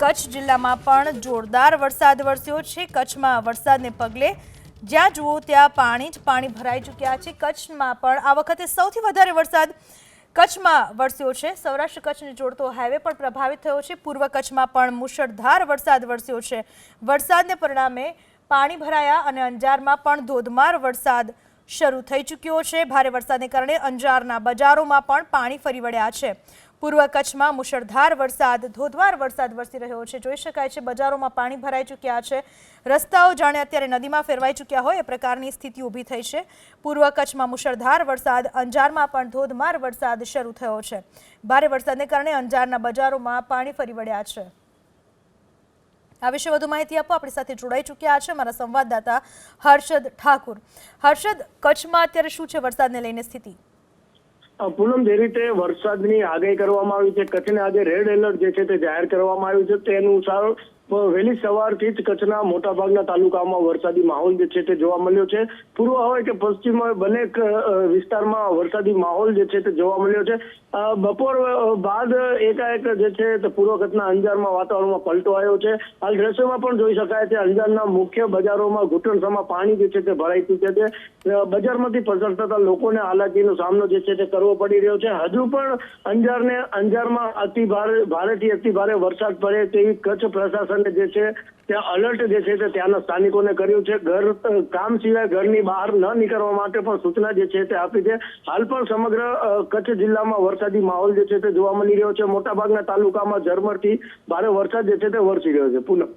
કચ્છ જિલ્લામાં પણ જોરદાર વરસાદ વરસ્યો છે। કચ્છમાં વરસાદને પગલે જ્યાં જુઓ ત્યાં પાણી જ પાણી ભરાઈ ચૂક્યા છે। કચ્છમાં પણ આ વખતે સૌથી વધારે વરસાદ કચ્છમાં વરસ્યો છે। સૌરાષ્ટ્ર કચ્છને જોડતો હાઈવે પણ પ્રભાવિત થયો છે। પૂર્વ કચ્છમાં પણ મુશળધાર વરસાદ વરસ્યો છે। વરસાદને પરિણામે પાણી ભરાયા અને અંજારમાં પણ ધોધમાર વરસાદ શરૂ થઈ ચૂક્યો છે। ભારે વરસાદને કારણે અંજારના બજારોમાં પણ પાણી ફરી વળ્યા છે। પૂર્વ કચ્છમાં મુશળધાર વરસાદ ધોધમાર વરસાદ વરસી રહ્યો છે। જોઈ શકાય છે બજારોમાં પાણી ભરાઈ ચૂક્યા છે। રસ્તાઓ જાણે અત્યારે નદીમાં ફેરવાઈ ચૂક્યા હોય એ પ્રકારની સ્થિતિ ઊભી થઈ છે। પૂર્વ કચ્છમાં મુશળધાર વરસાદ, અંજારમાં પણ ધોધમાર વરસાદ શરૂ થયો છે। ભારે વરસાદને કારણે અંજારના બજારોમાં પાણી ફરી વળ્યા છે। આ વિશે વધુ માહિતી આપો આપણી સાથે જોડાઈ ચૂક્યા છે મારા સંવાદદાતા હર્ષદ ઠાકુર। હર્ષદ, કચ્છમાં અત્યારે શું છે વરસાદને લઈને સ્થિતિ? પૂનમ, જે રીતે વરસાદની આગાહી કરવામાં આવી છે, કચ્છને આજે રેડ એલર્ટ જે છે તે જાહેર કરવામાં આવ્યું છે તે અનુસાર વહેલી સવારથી જ કચ્છના મોટાભાગના તાલુકાઓમાં વરસાદી માહોલ જે છે તે જોવા મળ્યો છે। પૂર્વ હોય કે પશ્ચિમ હોય બંને વિસ્તારમાં વરસાદી માહોલ જે છે તે જોવા મળ્યો છે। બપોર બાદ એકાએક જે છે તે પૂર્વ કચ્છના અંજારમાં વાતાવરણમાં પલટો આવ્યો છે। હાલ દ્રશ્યોમાં પણ જોઈ શકાય છે અંજારના મુખ્ય બજારોમાં ઘૂંટણસમાં પાણી જે છે તે ભરાઈ ચૂક્યા છે। બજારમાંથી પસાર થતા લોકોને હાલાકીનો સામનો જે છે તે કરવો પડી રહ્યો છે। હજુ પણ અંજારમાં ભારેથી અતિ ભારે વરસાદ પડે તેવી કચ્છ પ્રશાસન જે છે ત્યાં અલર્ટ જે છે તે ત્યાંના સ્થાનિકોને કર્યું છે। કામ સિવાય ઘરની બહાર ન નીકળવા માટે પણ સૂચના જે છે તે આપી છે। હાલ પણ સમગ્ર કચ્છ જિલ્લામાં વરસાદી માહોલ જે છે તે જોવા મળી રહ્યો છે। મોટાભાગના તાલુકામાં ઝરમરથી ભારે વરસાદ જે છે તે વરસી રહ્યો છે। પૂનમ।